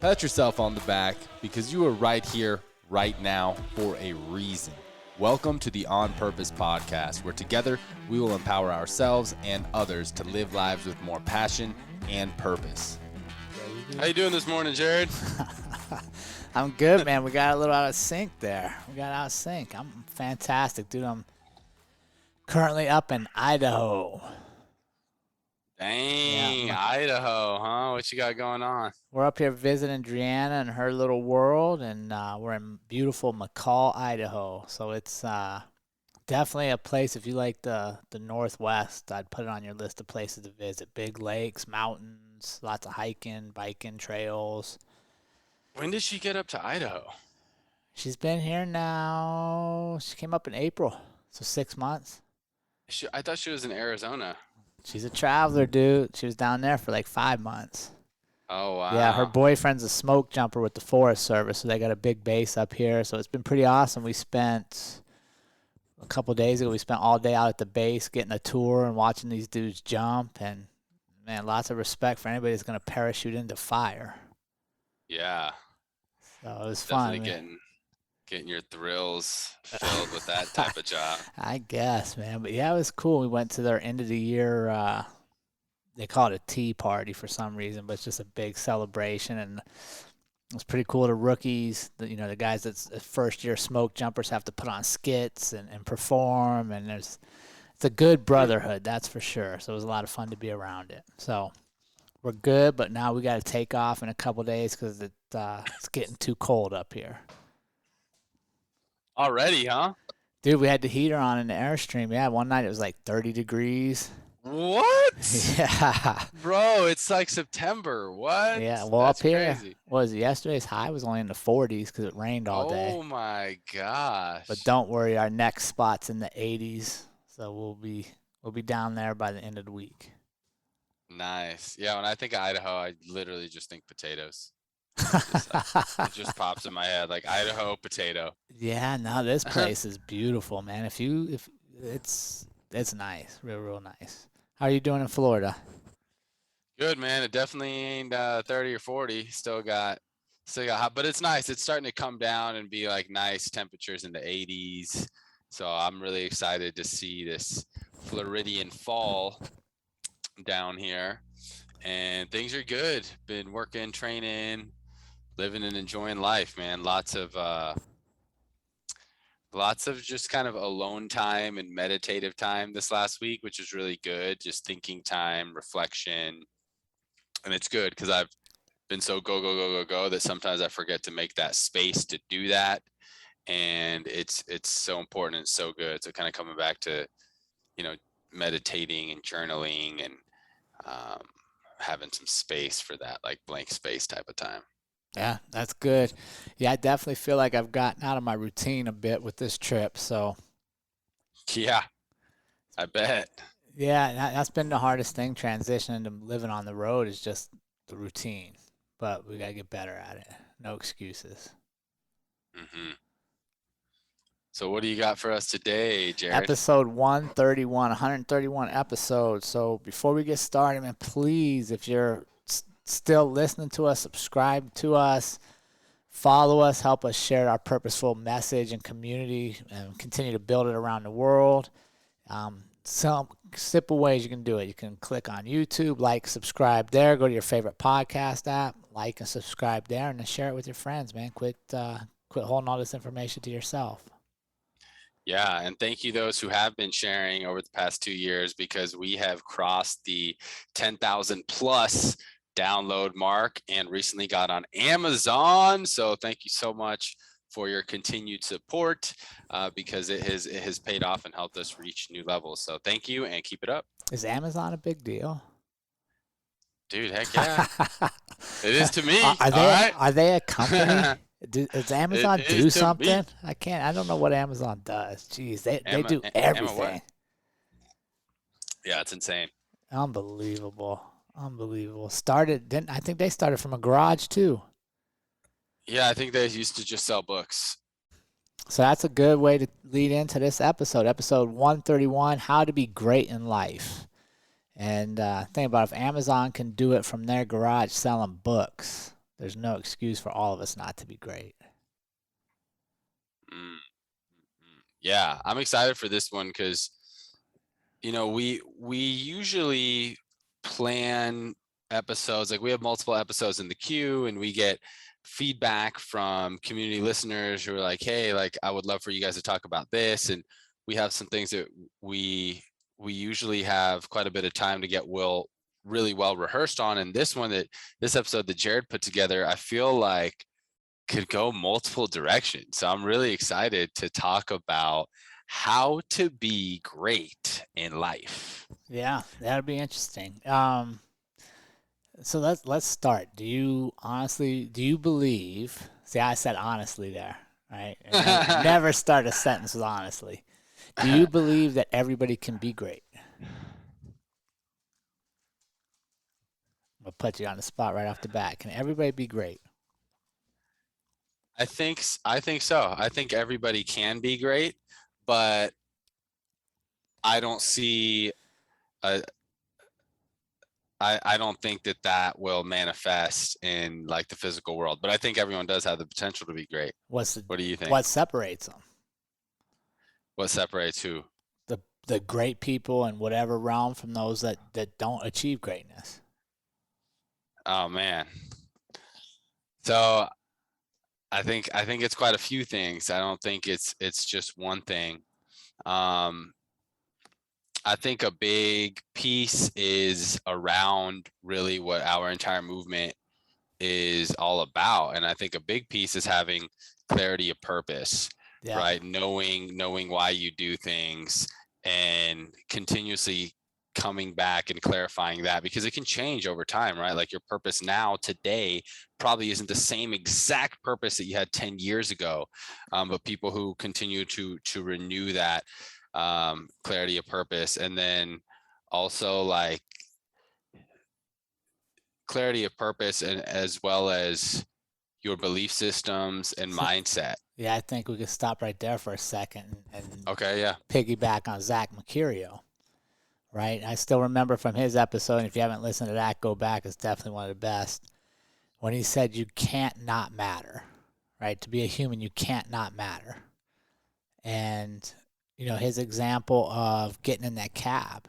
Pat yourself on the back because you are right here, right now, for a reason. Welcome to the On Purpose podcast, where together we will empower ourselves and others to live lives with more passion and purpose. How you doing this morning, Jerrod? I'm good, man. We got a little out of sync there. I'm fantastic, dude. I'm currently up in Idaho. Dang, yeah. Idaho, huh? What you got going on? We're up here visiting Brianna and her little world, and we're in beautiful McCall, Idaho. So it's definitely a place, if you like the Northwest, I'd put it on your list of places to visit. Big lakes, mountains, lots of hiking, biking, trails. When did she get up to Idaho? She's been here now. She came up in April, so 6 months. I thought she was in Arizona. She's a traveler, dude. She was down there for like 5 months. Oh, wow. Yeah, her boyfriend's a smoke jumper with the Forest Service, so they got a big base up here. So it's been pretty awesome. We spent a couple of days ago, we spent all day out at the base getting a tour and watching these dudes jump. And, man, lots of respect for anybody that's going to parachute into fire. Yeah. So it was fun. Definitely getting your thrills filled with that type of job. I guess, man. But yeah, it was cool. We went to their end of the year, they call it a tea party for some reason, but it's just a big celebration. And it was pretty cool. The rookies, the guys that's first year smoke jumpers have to put on skits and perform. And it's a good brotherhood, that's for sure. So it was a lot of fun to be around it. So we're good, but now we got to take off in a couple of days because it's getting too cold up here. Already, huh? Dude, we had the heater on in the Airstream. Yeah, one night it was like 30 degrees. What? Yeah. Bro, it's like September. What? Yeah, well, That's up here, crazy. Yesterday's high was only in the 40s because it rained all day. Oh, my gosh. But don't worry, our next spot's in the 80s, so we'll be down there by the end of the week. Nice. Yeah, when I think of Idaho, I literally just think potatoes. It just pops in my head like Idaho potato. Yeah, no, this place is beautiful, man. If it's nice, real nice. How are you doing in Florida? Good, man. It definitely ain't 30 or 40. Still got hot, but it's nice. It's starting to come down and be like nice temperatures in the 80s. So I'm really excited to see this Floridian fall down here, and things are good. Been working, training, living and enjoying life, man. Lots of just kind of alone time and meditative time this last week, which is really good. Just thinking time, reflection. And it's good because I've been so go that sometimes I forget to make that space to do that. And it's so important and so good. So kind of coming back to, meditating and journaling and having some space for that, like blank space type of time. Yeah, that's good. Yeah, I definitely feel like I've gotten out of my routine a bit with this trip. So, yeah, I bet. Yeah, that's been the hardest thing, transitioning to living on the road, is just the routine. But we got to get better at it. No excuses. Mm-hmm. So what do you got for us today, Jerrod? Episode 131 episodes. So before we get started, man, please, if you're still listening to us, subscribe to us, follow us, help us share our purposeful message and community, and continue to build it around the world. Some simple ways you can do it. You can click on YouTube, like, subscribe there, go to your favorite podcast app, like and subscribe there, and then share it with your friends, man. Quit holding all this information to yourself. Yeah, and thank you those who have been sharing over the past 2 years, because we have crossed the 10,000 plus download mark and recently got on Amazon. So thank you so much for your continued support, because it has paid off and helped us reach new levels. So thank you and keep it up. Is Amazon a big deal? Dude, heck yeah. It is to me. Are they a company? Does Amazon do something? Me. I don't know what Amazon does. Jeez, they do everything. Yeah, it's insane. Unbelievable. I think they started from a garage too. Yeah, I think they used to just sell books. So that's a good way to lead into this episode. Episode 131, How to Be Great in Life. And think about if Amazon can do it from their garage selling books, There's no excuse for all of us not to be great. Mm, yeah, I'm excited for this one because we usually plan episodes, like we have multiple episodes in the queue, and we get feedback from community listeners who are like, hey, like I would love for you guys to talk about this, and we have some things that we usually have quite a bit of time to get really well rehearsed on. And this episode that Jerrod put together, I feel like could go multiple directions. So I'm really excited to talk about how to be great in life. Yeah, that'll be interesting. So let's start. Do you believe? See, I said honestly there, right? And never start a sentence with honestly. Do you believe that everybody can be great? I'll put you on the spot right off the bat. Can everybody be great? I think so. I think everybody can be great, but I don't see a I don't think that will manifest in like the physical world, but I think everyone does have the potential to be great. What's What do you think? what separates them? What separates who? The great people in whatever realm from those that don't achieve greatness. Oh man. So I think it's quite a few things. I don't think it's just one thing. Um, I think a big piece is around really what our entire movement is all about. And I think a big piece is having clarity of purpose, Yeah. right? Knowing why you do things and continuously coming back and clarifying that, because it can change over time, right? Like your purpose now today probably isn't the same exact purpose that you had 10 years ago. But people who continue to renew that clarity of purpose, and then also like clarity of purpose, and as well as your belief systems and mindset. Yeah, I think we could stop right there for a second and Okay, yeah. piggyback on Zach Mercurio, right? I still remember from his episode, and if you haven't listened to that, go back. It's definitely one of the best. When he said you can't not matter, right? To be a human, you can't not matter. And, his example of getting in that cab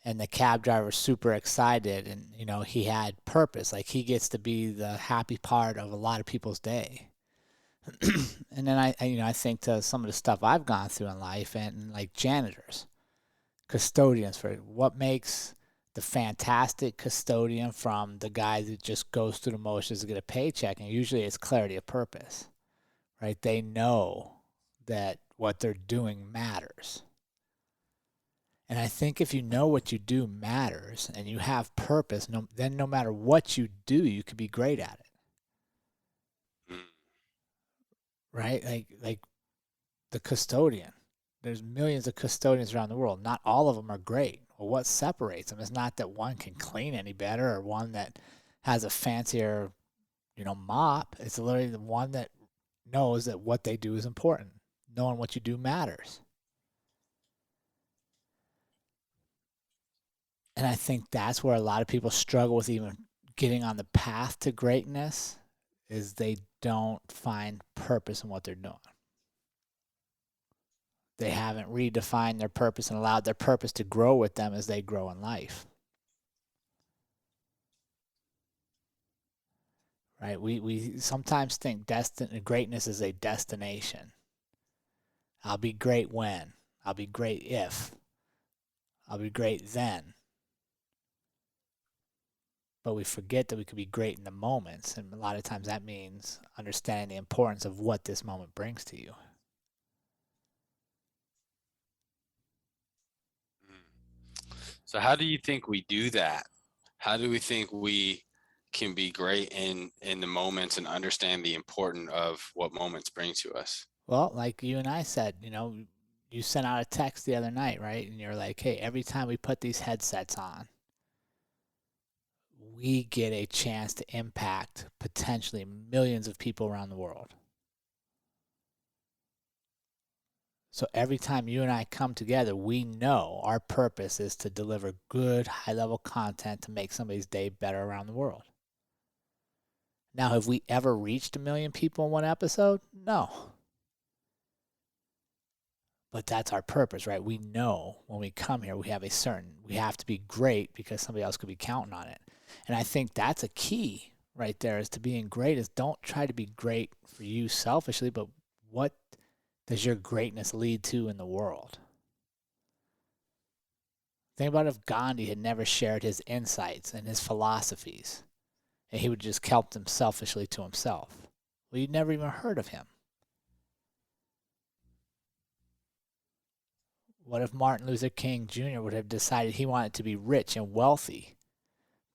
and the cab driver's super excited and, he had purpose. Like he gets to be the happy part of a lot of people's day. And then I think to some of the stuff I've gone through in life, and like janitors, custodians, for what makes the fantastic custodian from the guy that just goes through the motions to get a paycheck, and usually it's clarity of purpose, right? They know that what they're doing matters. And I think if you know what you do matters and you have purpose, then no matter what you do, you could be great at it, right? Like the custodian. There's millions of custodians around the world. Not all of them are great. Well, what separates them is not that one can clean any better or one that has a fancier, mop. It's literally the one that knows that what they do is important. Knowing what you do matters. And I think that's where a lot of people struggle with even getting on the path to greatness, is they don't find purpose in what they're doing. They haven't redefined their purpose and allowed their purpose to grow with them as they grow in life. Right? We sometimes think greatness is a destination. I'll be great when. I'll be great if. I'll be great then. But we forget that we could be great in the moments. And a lot of times that means understanding the importance of what this moment brings to you. So how do you think we do that? How do we think we can be great in the moments and understand the importance of what moments bring to us? Well, like you and I said, you sent out a text the other night, right? And you're like, hey, every time we put these headsets on, we get a chance to impact potentially millions of people around the world. So every time you and I come together, we know our purpose is to deliver good, high-level content to make somebody's day better around the world. Now, have we ever reached 1 million people in one episode? No. But that's our purpose, right? We know when we come here, we have to be great because somebody else could be counting on it. And I think that's a key right there, is to being great, is don't try to be great for you selfishly, but what does your greatness lead to in the world? Think about if Gandhi had never shared his insights and his philosophies, and he would just kept them selfishly to himself. Well, you'd never even heard of him. What if Martin Luther King Jr. would have decided he wanted to be rich and wealthy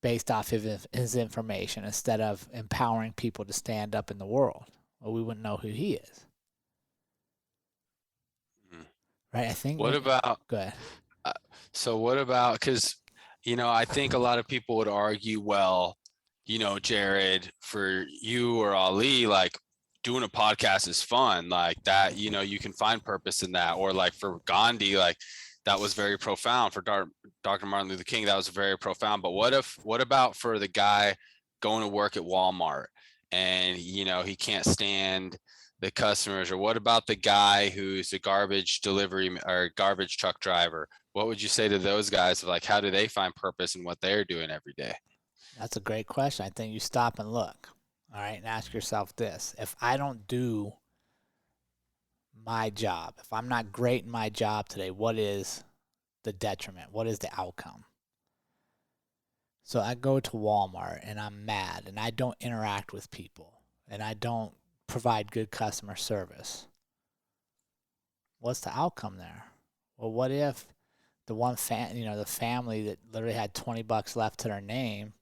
based off of his information instead of empowering people to stand up in the world? Well, we wouldn't know who he is. Right? I think. What about, Go ahead. so what about, because, I think a lot of people would argue, well, Jerrod, for you or Ali, like doing a podcast is fun, like that, you can find purpose in that. Or like for Gandhi, like that was very profound. For Dr. Martin Luther King, that was very profound. But what about for the guy going to work at Walmart and, he can't stand the customers? Or what about the guy who's a garbage delivery or garbage truck driver? What would you say to those guys? Like, how do they find purpose in what they're doing every day? That's a great question. I think you stop and look, all right, and ask yourself this. If I don't do my job, if I'm not great in my job today, what is the detriment? What is the outcome? So I go to Walmart and I'm mad and I don't interact with people and I don't provide good customer service. What's the outcome there? Well, what if the the family that literally had $20 left to their name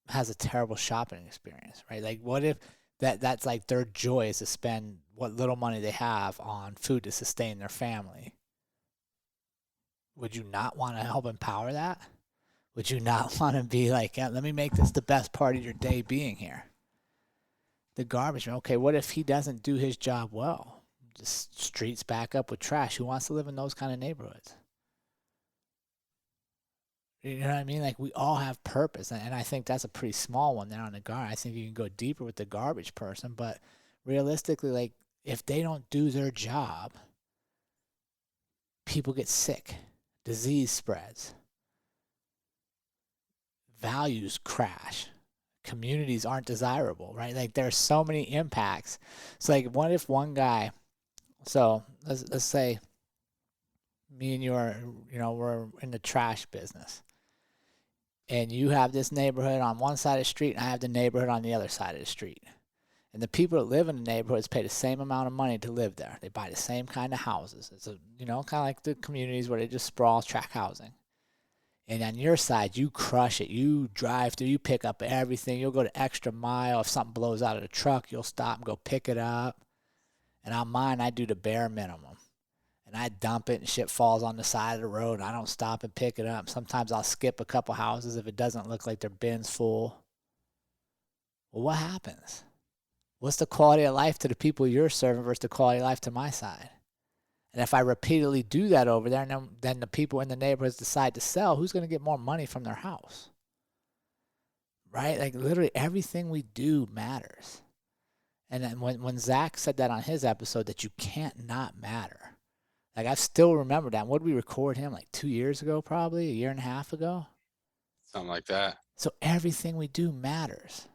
has a terrible shopping experience, right? Like, what if that's like their joy is to spend what little money they have on food to sustain their family? Would you not want to help empower that? Would you not want to be like, yeah, let me make this the best part of your day being here? The garbage man, okay, what if he doesn't do his job well? Just streets back up with trash. Who wants to live in those kind of neighborhoods? You know what I mean? Like, we all have purpose, and I think that's a pretty small one there on the garbage. I think you can go deeper with the garbage person, but realistically, like, if they don't do their job, people get sick, disease spreads, values crash, communities aren't desirable, right? Like, there's so many impacts. So, like, what if one guy, so let's say me and you are, we're in the trash business, and you have this neighborhood on one side of the street, and I have the neighborhood on the other side of the street. And the people that live in the neighborhoods pay the same amount of money to live there. They buy the same kind of houses. It's kind of like the communities where they just sprawl tract housing. And on your side, you crush it. You drive through, you pick up everything. You'll go the extra mile. If something blows out of the truck, you'll stop and go pick it up. And on mine, I do the bare minimum. And I dump it and shit falls on the side of the road. And I don't stop and pick it up. Sometimes I'll skip a couple houses if it doesn't look like their bin's full. Well, what happens? What's the quality of life to the people you're serving versus the quality of life to my side? And if I repeatedly do that over there, and then the people in the neighborhoods decide to sell, who's going to get more money from their house? Right? Like, literally everything we do matters. And then when Zach said that on his episode, that you can't not matter. Like, I still remember that. What did we record him? Like 2 years ago, probably? A year and a half ago? Something like that. So everything we do matters.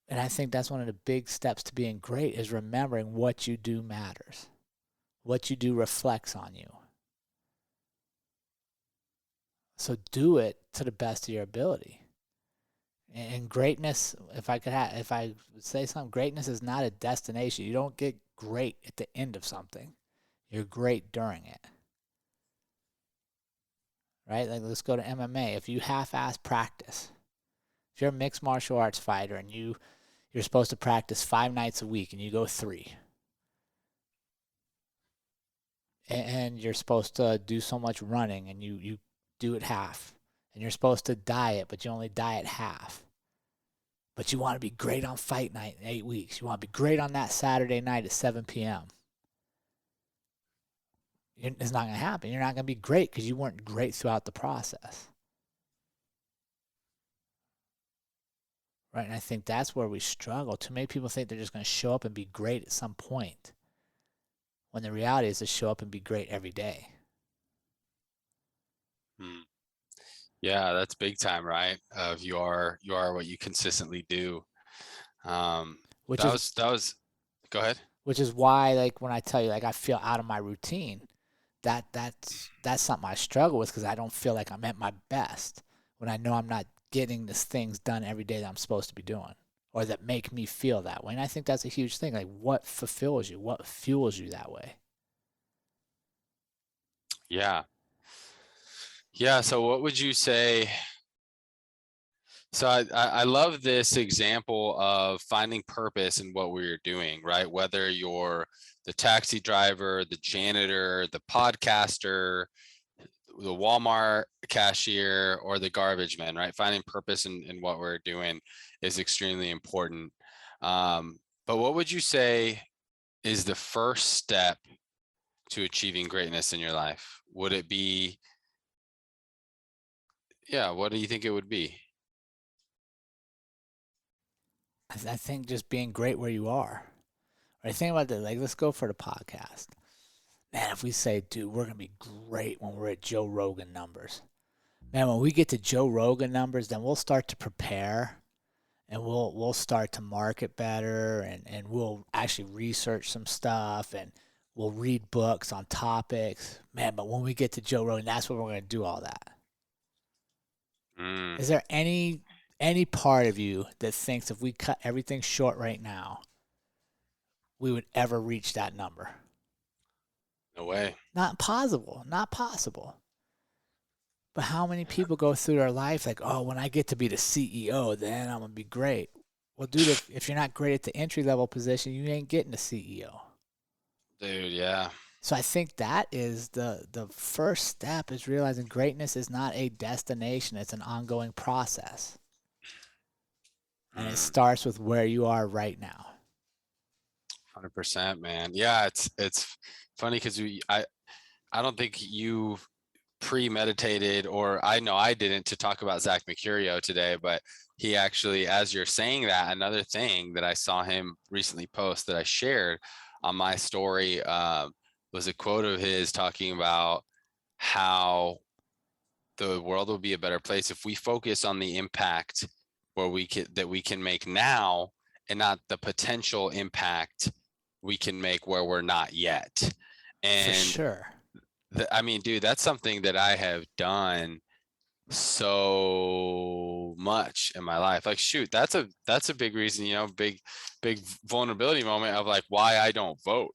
And I think that's one of the big steps to being great, is remembering what you do matters. What you do reflects on you. So do it to the best of your ability. And greatness, if I would say something, greatness is not a destination. You don't get great at the end of something. You're great during it. Right? Like, let's go to MMA. If you half-ass practice, if you're a mixed martial arts fighter and you're supposed to practice 5 nights a week and you go 3, and you're supposed to do so much running and you do it half, and you're supposed to diet, but you only diet half. But you want to be great on fight night in 8 weeks. You want to be great on that Saturday night at 7 p.m. It's not going to happen. You're not going to be great because you weren't great throughout the process. right? And I think that's where we struggle. Too many people think they're just going to show up and be great at some point, when the reality is to show up and be great every day. Hmm. Yeah, that's big time, right? Of you are what you consistently do. Um, Which that is was that was. Go ahead. which is why, like, when I tell you, like, I feel out of my routine, that's something I struggle with, because I don't feel like I'm at my best when I know I'm not getting the things done every day that I'm supposed to be doing, or that make me feel that way. And I think that's a huge thing. Like, what fulfills you? What fuels you that way? Yeah. Yeah. So what would you say? So I love this example of finding purpose in what we're doing, right? Whether you're the taxi driver, the janitor, the podcaster, the Walmart cashier, or the garbage man, right? Finding purpose in what we're doing is extremely important. But what would you say is the first step to achieving greatness in your life? Would it be, yeah, what do you think it would be? I think just being great where you are. Right? Think about that. Like, let's go for the podcast. Man, if we say, dude, we're gonna be great when we're at Joe Rogan numbers. Man, when we get to Joe Rogan numbers, then we'll start to prepare, and we'll start to market better, and we'll actually research some stuff, and we'll read books on topics. Man, but when we get to Joe Rogan, that's when we're gonna do all that. Mm, Is there any part of you that thinks if we cut everything short right now, we would ever reach that number? no way. Not possible. Not possible. But how many people go through their life like, oh, when I get to be the CEO, then I'm gonna be great. Well, dude, if you're not great at the entry level position, you ain't getting the CEO. Dude, yeah. So I think that is the first step, is realizing greatness is not a destination, it's an ongoing process. And it Mm, starts with where you are right now. 100%, man. Yeah, it's funny because I don't think you premeditated, or I know I didn't, to talk about Zach Mercurio today, but he actually, as you're saying that, another thing that I saw him recently post that I shared on my story was a quote of his talking about how the world will be a better place if we focus on the impact that we can make now, and not the potential impact we can make where we're not yet. For And sure. I mean, dude, that's something that I have done so much in my life. Like, shoot, that's a big reason, big vulnerability moment of like why I don't vote,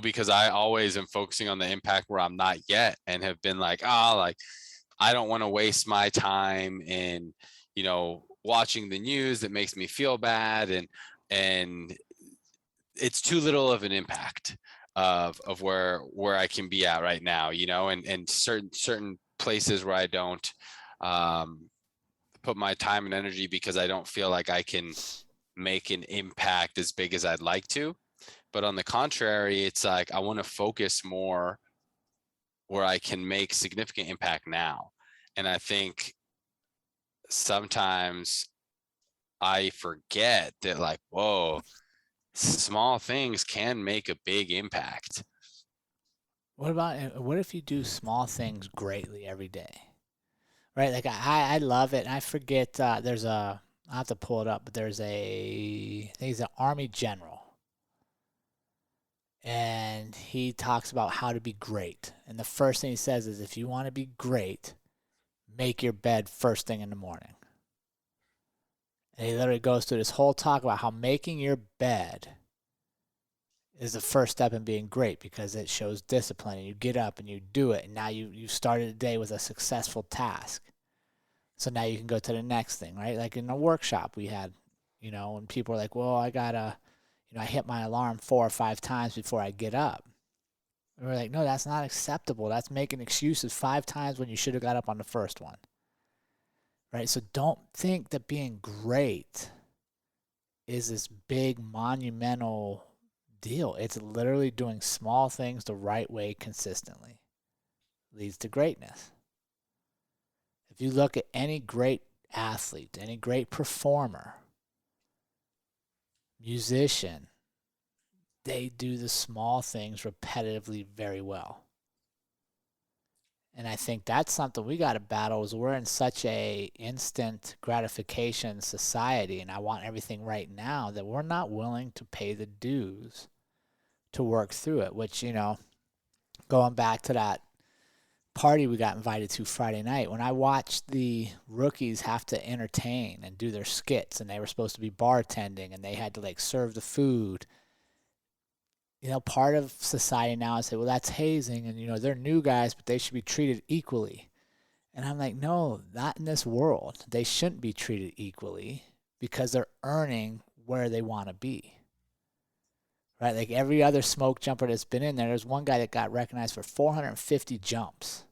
because I always am focusing on the impact where I'm not yet, and have been like, like I don't want to waste my time in, watching the news that makes me feel bad, and it's too little of an impact of where I can be at right now, and certain places where I don't um, put my time and energy because I don't feel like I can make an impact as big as I'd like to. But on the contrary, it's like I want to focus more where I can make significant impact now. And I think sometimes I forget that, like, whoa, small things can make a big impact. What if you do small things greatly every day? Right? Like, I love it. And I forget, there's I'll have to pull it up, but I think he's an army general. And he talks about how to be great. And the first thing he says is, if you want to be great, make your bed first thing in the morning. And he literally goes through this whole talk about how making your bed is the first step in being great, because it shows discipline, and you get up and you do it. And now you started the day with a successful task. So now you can go to the next thing, right? Like in a workshop we had, when people were like, well, I gotta, I hit my alarm 4 or 5 times before I get up. And we're like, no, that's not acceptable. That's making excuses 5 times when you should have got up on the first one. Right? So don't think that being great is this big monumental deal. It's literally doing small things the right way consistently leads to greatness. If you look at any great athlete, any great performer, musician, they do the small things repetitively very well. And I think that's something we got to battle is we're in such a instant gratification society and I want everything right now that we're not willing to pay the dues to work through it, which, going back to that party we got invited to Friday night, when I watched the rookies have to entertain and do their skits and they were supposed to be bartending and they had to serve the food. Part of society now is say, well, that's hazing and, they're new guys, but they should be treated equally. And I'm like, no, not in this world. They shouldn't be treated equally because they're earning where they want to be. Right? Like every other smoke jumper that's been in there's one guy that got recognized for 450 jumps.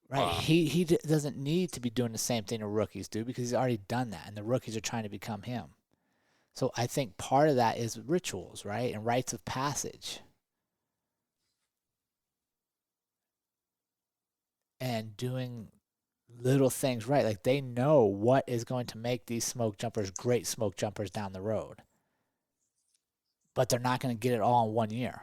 Right? Wow. He doesn't need to be doing the same thing the rookies do because he's already done that, and the rookies are trying to become him. So I think part of that is rituals, right? And rites of passage. And doing little things right. Like they know what is going to make these smoke jumpers great smoke jumpers down the road. But they're not going to get it all in 1 year.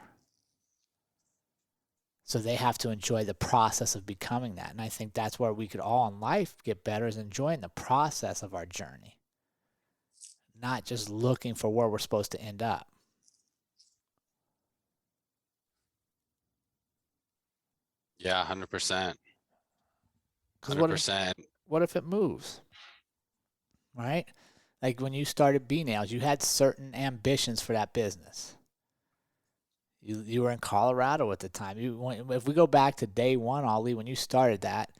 So they have to enjoy the process of becoming that. And I think that's where we could all in life get better is enjoying the process of our journey. Not just looking for where we're supposed to end up. Yeah, 100%. 'Cause 100%. what if it moves? Right? Like when you started B-Nails, you had certain ambitions for that business. You were in Colorado at the time. If we go back to day one, Ali, when you started that,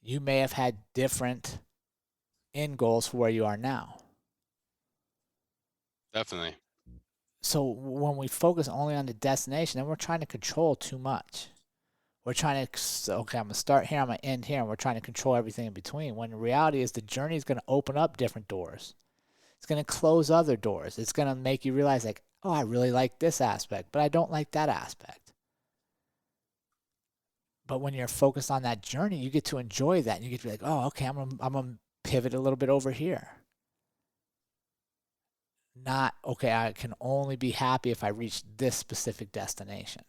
you may have had different end goals for where you are now. Definitely. So when we focus only on the destination, then we're trying to control too much. We're trying to, okay, I'm going to start here, I'm going to end here, and we're trying to control everything in between. When the reality is the journey is going to open up different doors. It's going to close other doors. It's going to make you realize oh, I really like this aspect, but I don't like that aspect. But when you're focused on that journey, you get to enjoy that. And you get to be like, oh, okay, I'm gonna pivot a little bit over here. Not, okay, I can only be happy if I reach this specific destination.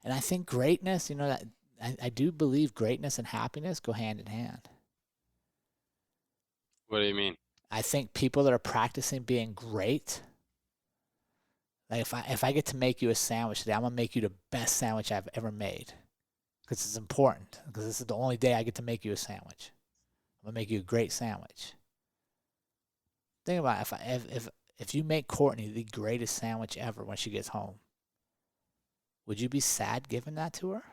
And I think greatness, that I do believe greatness and happiness go hand in hand. What do you mean? I think people that are practicing being great, like if I get to make you a sandwich today, I'm gonna make you the best sandwich I've ever made. Because it's important. Because this is the only day I get to make you a sandwich. I'm gonna make you a great sandwich. Think about it. If you make Courtney the greatest sandwich ever when she gets home, would you be sad giving that to her?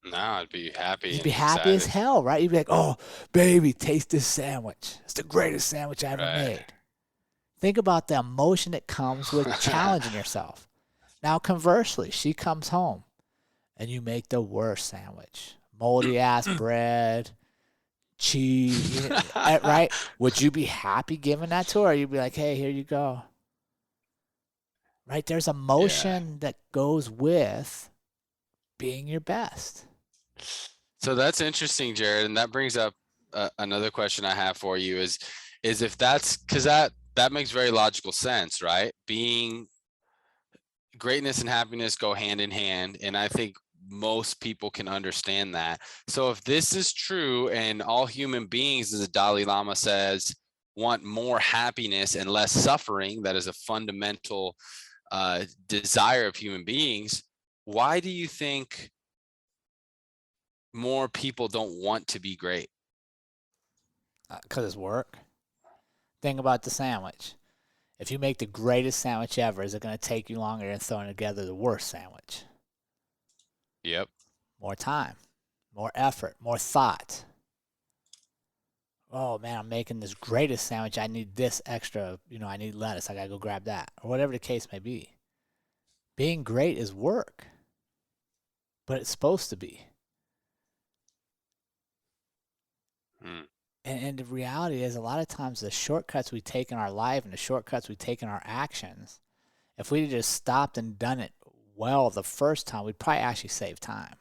No, I'd be happy. You'd and be happy as excited. hell, right? You'd be like, oh, baby, taste this sandwich. It's the greatest sandwich I ever Right. made. Think about the emotion that comes with challenging yourself. Now, conversely, she comes home and you make the worst sandwich. Moldy ass bread, cheese, right? Would you be happy giving that to her? Or you'd be like, hey, here you go. Right? There's emotion that goes with being your best. So that's interesting, Jerrod, and that brings up another question I have for you is if that's because that makes very logical sense, right? Being greatness and happiness go hand in hand, and I think most people can understand that. So if this is true and all human beings, as the Dalai Lama says, want more happiness and less suffering, that is a fundamental desire of human beings, why do you think more people don't want to be great? Because it's work. Think about the sandwich. If you make the greatest sandwich ever, is it going to take you longer than throwing together the worst sandwich? Yep. More time, more effort, more thought. Oh man, I'm making this greatest sandwich. I need this extra, I need lettuce. I got to go grab that. Or whatever the case may be. Being great is work. But it's supposed to be. And the reality is a lot of times the shortcuts we take in our life and the shortcuts we take in our actions, if we just stopped and done it well the first time, we'd probably actually save time.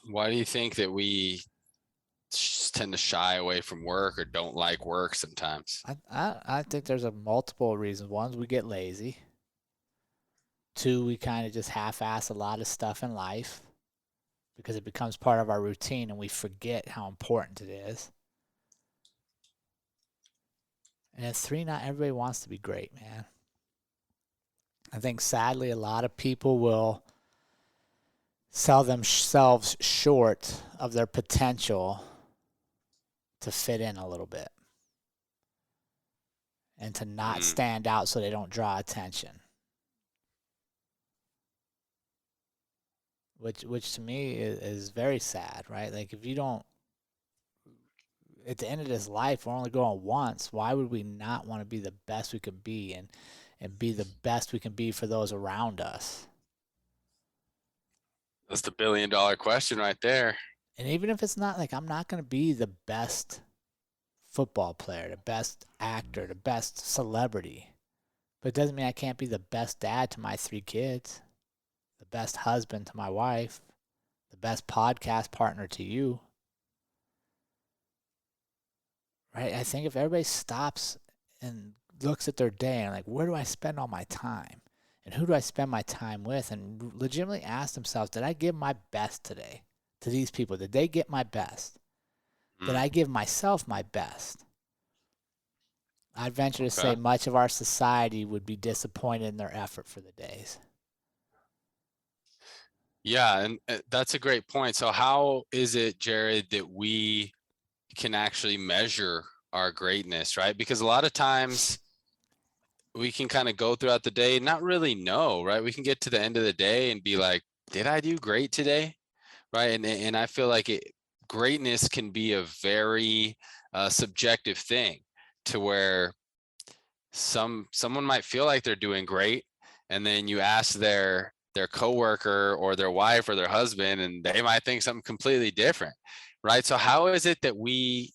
Why do you think that we just tend to shy away from work or don't like work sometimes. I think there's a multiple reasons. One, we get lazy. Two, we kind of just half-ass a lot of stuff in life because it becomes part of our routine and we forget how important it is. And then three, not everybody wants to be great, man. I think sadly a lot of people will sell themselves short of their potential to fit in a little bit and to not stand out so they don't draw attention. Which to me is very sad, right? Like if you don't, at the end of this life, we're only going once. Why would we not want to be the best we could be and be the best we can be for those around us? That's the $1 billion question right there. And even if it's not like I'm not going to be the best football player, the best actor, the best celebrity, but it doesn't mean I can't be the best dad to my 3 kids, the best husband to my wife, the best podcast partner to you. Right? I think if everybody stops and looks at their day and like, where do I spend all my time? And who do I spend my time with? And legitimately ask themselves, did I give my best today to these people? Did they get my best? Did I give myself my best? I'd venture to say much of our society would be disappointed in their effort for the days. Yeah, and that's a great point. So how is it, Jerrod, that we can actually measure our greatness, right? Because a lot of times we can kind of go throughout the day and not really know, right? We can get to the end of the day and be like, did I do great today? Right. And I feel like greatness can be a very subjective thing to where someone might feel like they're doing great. And then you ask their coworker or their wife or their husband, and they might think something completely different. Right. So how is it that we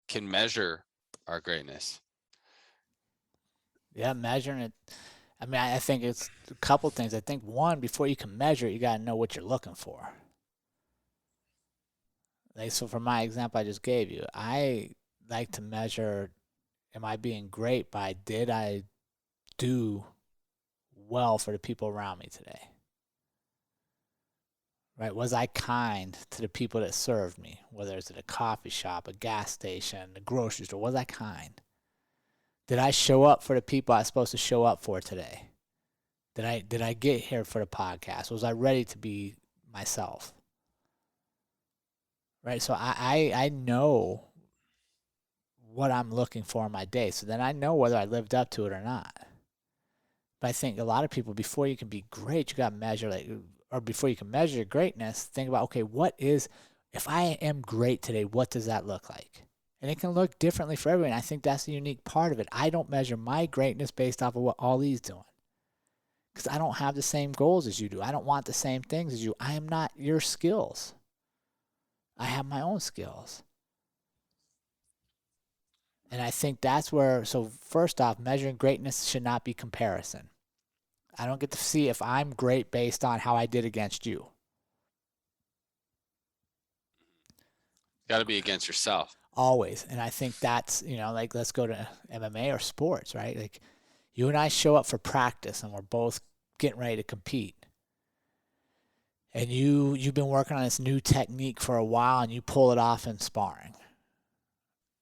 can measure our greatness? Yeah, measuring it. I mean, I think it's a couple things. I think one, before you can measure it, you got to know what you're looking for. Like, so for my example I just gave you, I like to measure, am I being great by did I do well for the people around me today? Right? Was I kind to the people that served me, whether it's at a coffee shop, a gas station, a grocery store? Was I kind? Did I show up for the people I was supposed to show up for today? Did I get here for the podcast? Was I ready to be myself? Right? So I know what I'm looking for in my day. So then I know whether I lived up to it or not. But I think a lot of people, before you can be great, you got to measure, or before you can measure your greatness, think about, okay, if I am great today, what does that look like? And it can look differently for everyone. I think that's the unique part of it. I don't measure my greatness based off of what Ali's doing, because I don't have the same goals as you do. I don't want the same things as you. I am not your skills. I have my own skills. And I think that's where, so first off, measuring greatness should not be comparison. I don't get to see if I'm great based on how I did against you. Got to be against yourself. Always. And I think that's, like, let's go to MMA or sports, right? Like, you and I show up for practice and we're both getting ready to compete. And you've been working on this new technique for a while and you pull it off in sparring.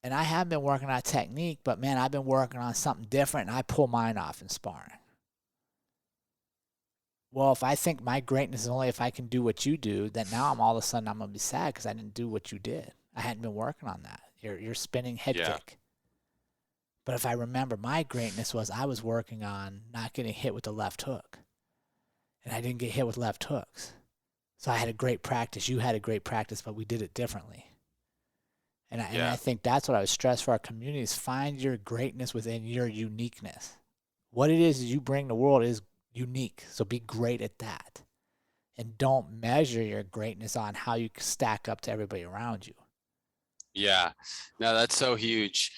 And I haven't been working on a technique, but man, I've been working on something different and I pull mine off in sparring. Well, if I think my greatness is only if I can do what you do, then now all of a sudden I'm going to be sad because I didn't do what you did. I hadn't been working on that. You're spinning head kick. But if I remember, my greatness was I was working on not getting hit with the left hook. And I didn't get hit with left hooks. So I had a great practice. You had a great practice, but we did it differently. And I think that's what I would stress for our community is find your greatness within your uniqueness. What it is you bring to the world is unique. So be great at that. And don't measure your greatness on how you stack up to everybody around you. Yeah, no, that's so huge.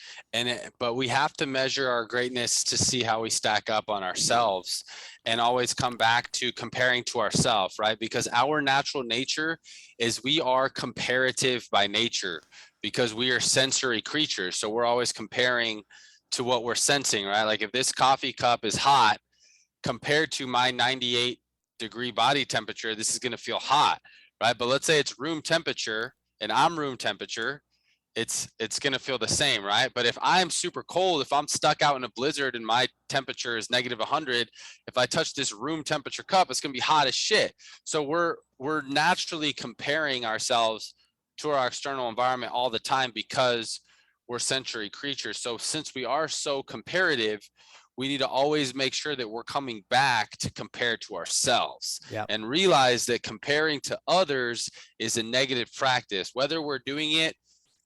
But we have to measure our greatness to see how we stack up on ourselves and always come back to comparing to ourselves, right? Because our natural nature is we are comparative by nature because we are sensory creatures. So we're always comparing to what we're sensing, right? Like if this coffee cup is hot compared to my 98-degree body temperature, this is going to feel hot, right? But let's say it's room temperature and I'm room temperature, it's going to feel the same, right? But if I'm super cold, if I'm stuck out in a blizzard and my temperature is negative 100, if I touch this room temperature cup, it's going to be hot as shit. So we're naturally comparing ourselves to our external environment all the time because we're sensory creatures. So since we are so comparative, we need to always make sure that we're coming back to compare to ourselves Yep. and realize that comparing to others is a negative practice, whether we're doing it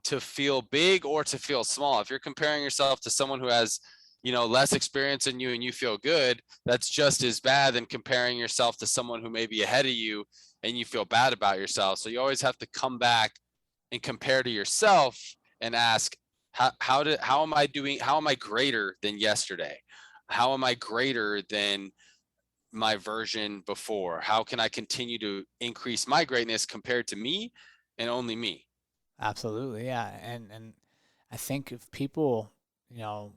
to feel big or to feel small. If you're comparing yourself to someone who has, less experience than you and you feel good, that's just as bad than comparing yourself to someone who may be ahead of you and you feel bad about yourself. So you always have to come back and compare to yourself and ask, how am I doing? How am I greater than yesterday? How am I greater than my version before? How can I continue to increase my greatness compared to me and only me? Absolutely, yeah. And I think if people, you know,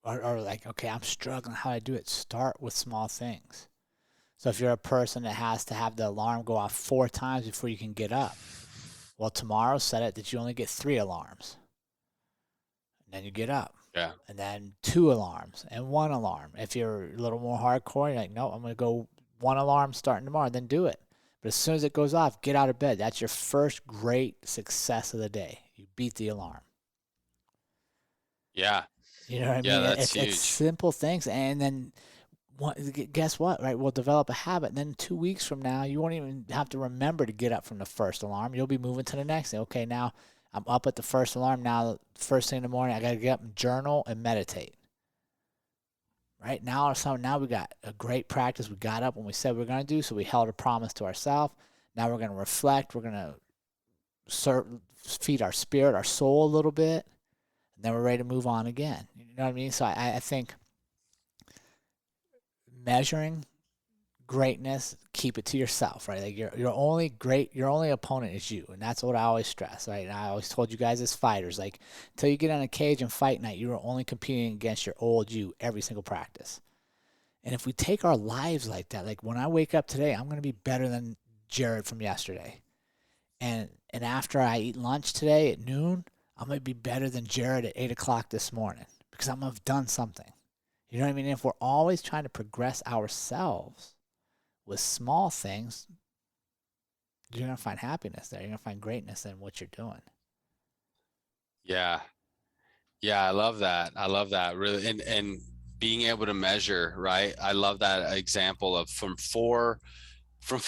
are like, okay, I'm struggling, how do I do it? Start with small things. So if you're a person that has to have the alarm go off 4 times before you can get up, well, tomorrow set it that you only get 3 alarms. And then you get up. Yeah. And then 2 alarms and 1 alarm. If you're a little more hardcore, you're like, no, I'm going to go 1 alarm starting tomorrow, then do it. But as soon as it goes off, get out of bed. That's your first great success of the day. You beat the alarm. Yeah. You know what I Yeah, mean? that's It's huge. simple things, and then guess what? Right, we'll develop a habit. And then 2 weeks from now, you won't even have to remember to get up from the first alarm. You'll be moving to the next thing. Okay, now I'm up at the first alarm. Now, first thing in the morning, I got to get up and journal and meditate. Right now, now we got a great practice. We got up when we said we are going to do, so we held a promise to ourselves. Now we're going to reflect. We're going to feed our spirit, our soul a little bit, and then we're ready to move on again. You know what I mean? So I think measuring greatness, keep it to yourself, right? Like you're only great, your only opponent is you, and that's what I always stress, right? And I always told you guys as fighters, like until you get on a cage and fight night, you are only competing against your old you every single practice. And if we take our lives like that, like when I wake up today, I'm going to be better than Jerrod from yesterday. And after I eat lunch today at noon, I'm going to be better than Jerrod at 8 o'clock this morning because I'm going to have done something. You know what I mean? If we're always trying to progress ourselves with small things, you're going to find happiness there. You're going to find greatness in what you're doing. Yeah. Yeah, I love that. I love that. Really, and being able to measure, right? I love that example of from four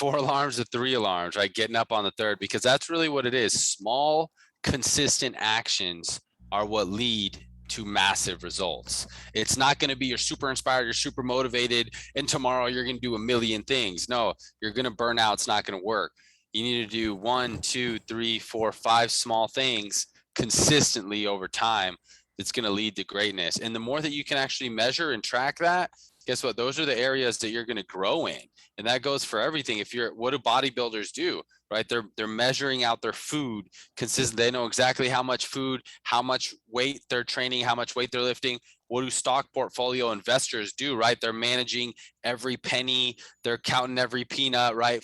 alarms to 3 alarms, right? Getting up on the third, because that's really what it is. Small, consistent actions are what lead to massive results. It's not going to be you're super inspired, you're super motivated, and tomorrow you're going to do a million things. No, you're going to burn out. It's not going to work. You need to do 1, 2, 3, 4, 5 small things consistently over time. That's going to lead to greatness. And the more that you can actually measure and track that, guess what? Those are the areas that you're going to grow in. And that goes for everything. What do bodybuilders do? Right? They're measuring out their food consistent. They know exactly how much food, how much weight they're training, how much weight they're lifting. What do stock portfolio investors do? Right? They're managing every penny. They're counting every peanut. Right?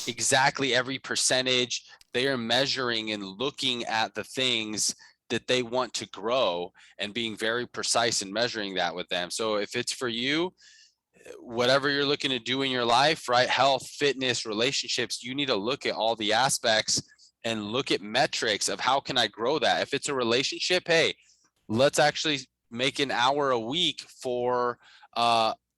Exactly every percentage. They are measuring and looking at the things that they want to grow and being very precise in measuring that with them. So if it's for you, whatever you're looking to do in your life, right? Health, fitness, relationships, you need to look at all the aspects and look at metrics of how can I grow that. If it's a relationship, hey, let's actually make an hour a week for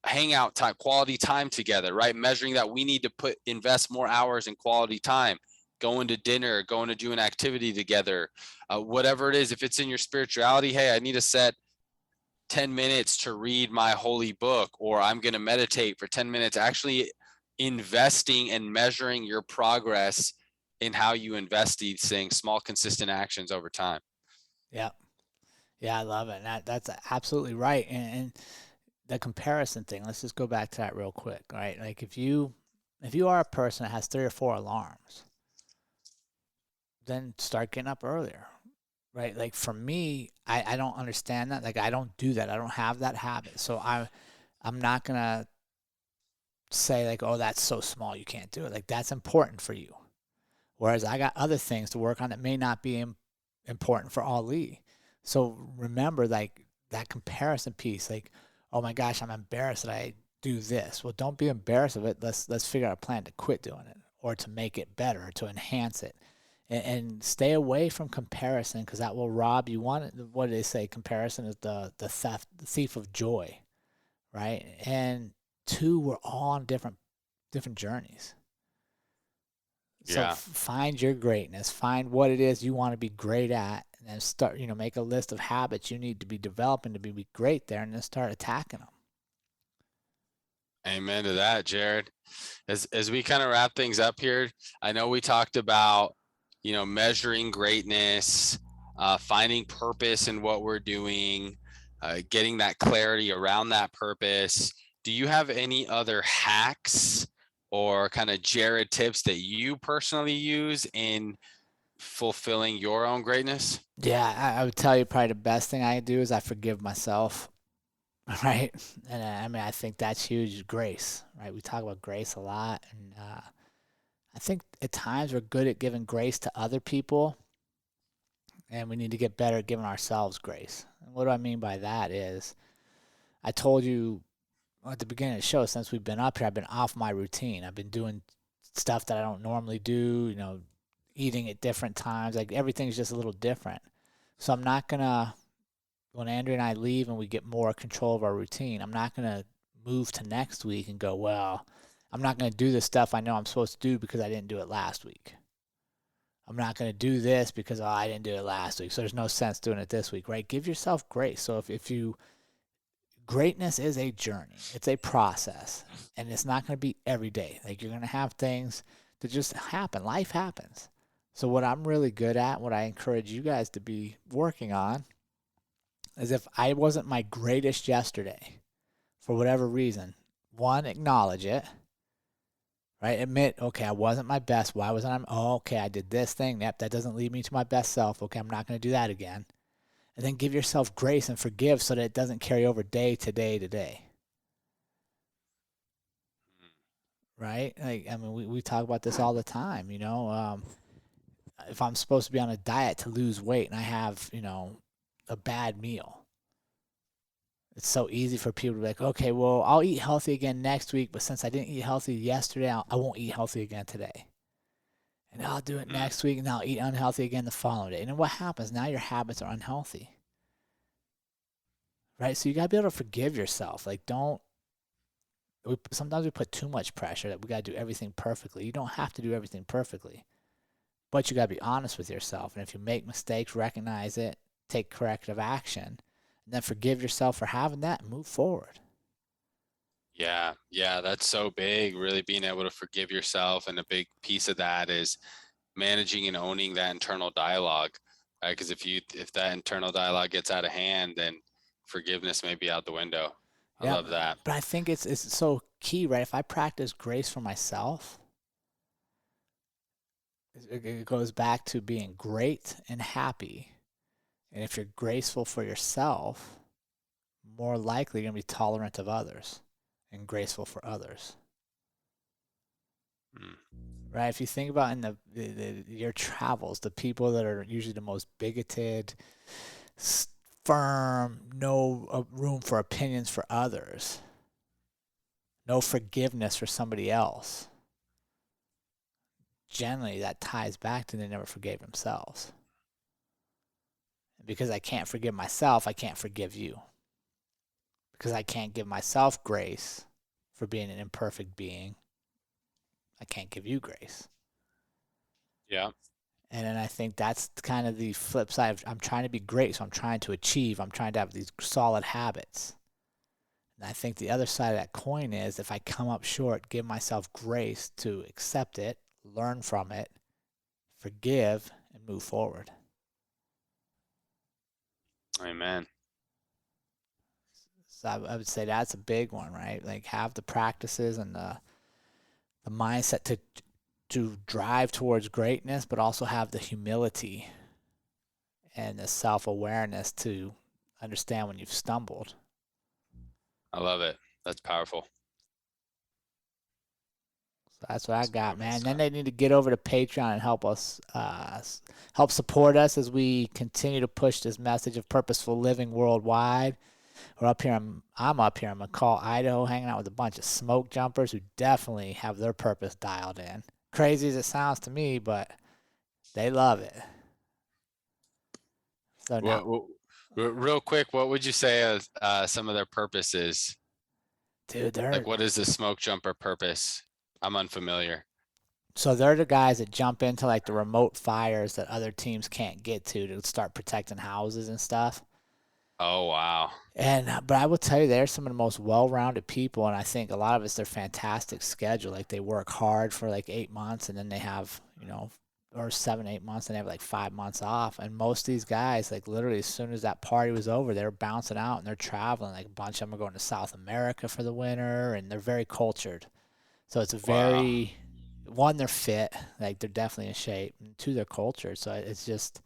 hangout time, quality time together, right? Measuring that we need to invest more hours in quality time, going to dinner, going to do an activity together, whatever it is. If it's in your spirituality, hey, I need to set 10 minutes to read my holy book, or I'm going to meditate for 10 minutes, actually investing and measuring your progress in how you invest these things, small, consistent actions over time. Yeah. Yeah, I love it. And that's absolutely right. And the comparison thing, let's just go back to that real quick, right? Like if you are a person that has 3 or 4 alarms, then start getting up earlier, right? Like for me, I don't understand that. Like I don't do that. I don't have that habit. So I'm not gonna say like, oh, that's so small, you can't do it. Like that's important for you. Whereas I got other things to work on that may not be important for Ali. So remember, like that comparison piece, like, oh my gosh, I'm embarrassed that I do this. Well, don't be embarrassed of it. Let's figure out a plan to quit doing it or to make it better, to enhance it, and stay away from comparison because that will rob you. One, what do they say? Comparison is the thief of joy, right? And two, we're all on different journeys. So Yeah. find your greatness, find what it is you want to be great at, and then start, make a list of habits you need to be developing to be great there, and then start attacking them. Amen to that, Jerrod. As we kind of wrap things up here, I know we talked about, measuring greatness, finding purpose in what we're doing, getting that clarity around that purpose. Do you have any other hacks or kind of Jerrod tips that you personally use in fulfilling your own greatness? Yeah, I would tell you probably the best thing I do is I forgive myself, right? And I mean, I think that's huge. Grace, right? We talk about grace a lot, and I think at times we're good at giving grace to other people, and we need to get better at giving ourselves grace. And what do I mean by that is, I told you at the beginning of the show, since we've been up here, I've been off my routine. I've been doing stuff that I don't normally do, eating at different times. Like everything's just a little different. So I'm not going to, when Andrea and I leave and we get more control of our routine, I'm not going to move to next week and go, well, I'm not going to do the stuff I know I'm supposed to do because I didn't do it last week. I'm not going to do this because I didn't do it last week. So there's no sense doing it this week, right? Give yourself grace. So if you, greatness is a journey. It's a process, and it's not going to be every day. Like you're going to have things that just happen. Life happens. So what I'm really good at, what I encourage you guys to be working on, is if I wasn't my greatest yesterday, for whatever reason, one, acknowledge it, right? Admit, okay, I wasn't my best. Why wasn't I? Oh, okay, I did this thing. Yep, that doesn't lead me to my best self. Okay, I'm not going to do that again. And then give yourself grace and forgive so that it doesn't carry over day to day to day. Right? Like, I mean, we talk about this all the time, if I'm supposed to be on a diet to lose weight and I have, a bad meal, it's so easy for people to be like, okay, well, I'll eat healthy again next week, but since I didn't eat healthy yesterday, I won't eat healthy again today. And I'll do it next week, and I'll eat unhealthy again the following day. And then what happens? Now your habits are unhealthy. Right? So you got to be able to forgive yourself. Like, sometimes we put too much pressure that we got to do everything perfectly. You don't have to do everything perfectly, but you got to be honest with yourself. And if you make mistakes, recognize it, take corrective action, and then forgive yourself for having that and move forward. Yeah, that's so big, really being able to forgive yourself. And a big piece of that is managing and owning that internal dialogue, right? Because if that internal dialogue gets out of hand, then forgiveness may be out the window. I love that. But I think it's so key, right? If I practice grace for myself, it goes back to being great and happy. And if you're graceful for yourself, more likely you're going to be tolerant of others and graceful for others. Right? If you think about in your travels, the people that are usually the most bigoted, firm, no room for opinions for others, no forgiveness for somebody else, generally that ties back to they never forgave themselves. Because I can't forgive myself, I can't forgive you. Because I can't give myself grace for being an imperfect being, I can't give you grace. Yeah. And then I think that's kind of the flip side. I'm trying to be great, so I'm trying to achieve. I'm trying to have these solid habits. And I think the other side of that coin is if I come up short, give myself grace to accept it, learn from it, forgive, and move forward. Amen. So I would say that's a big one, right? Like have the practices and the mindset to drive towards greatness, but also have the humility and the self-awareness to understand when you've stumbled. I love it. That's powerful. So that's what I got, man. Stuff. Then they need to get over to Patreon and help us, help support us as we continue to push this message of purposeful living worldwide. I'm up here in McCall, Idaho, hanging out with a bunch of smoke jumpers who definitely have their purpose dialed in. Crazy as it sounds to me, but they love it. So now, real quick, what would you say some of their purposes? dude, Like, what is the smoke jumper purpose? I'm unfamiliar. So they're the guys that jump into like the remote fires that other teams can't get to start protecting houses and stuff. Oh, wow. But I will tell you, they're some of the most well-rounded people, and I think a lot of it's their fantastic schedule. Like they work hard for like 8 months, and then they have, or 7, 8 months, and they have like 5 months off. And most of these guys, like literally as soon as that party was over, they're bouncing out and they're traveling. Like a bunch of them are going to South America for the winter, and they're very cultured. So it's a very, one, they're fit, like they're definitely in shape, and two, they're cultured. So it's just,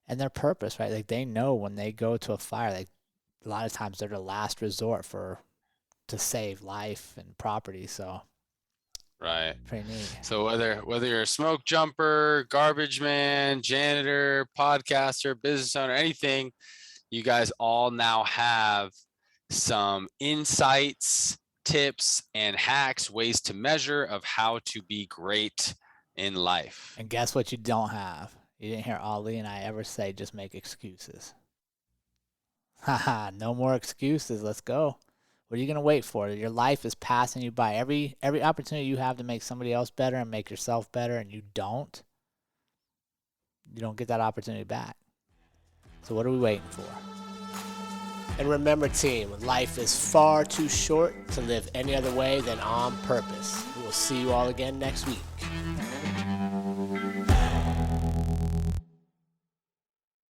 and their purpose, right? Like they know when they go to a fire, like a lot of times they're the last resort to save life and property. So right, pretty neat. So whether you're a smoke jumper, garbage man, janitor, podcaster, business owner, anything, you guys all now have some insights, tips, and hacks, ways to measure of how to be great in life. And guess what you don't have? You didn't hear Ali and I ever say just make excuses. Haha, no more excuses. Let's go. What are you going to wait for? Your life is passing you by. Every opportunity you have to make somebody else better and make yourself better, and you don't get that opportunity back. So what are we waiting for? And remember, team, life is far too short to live any other way than on purpose. We will see you all again next week.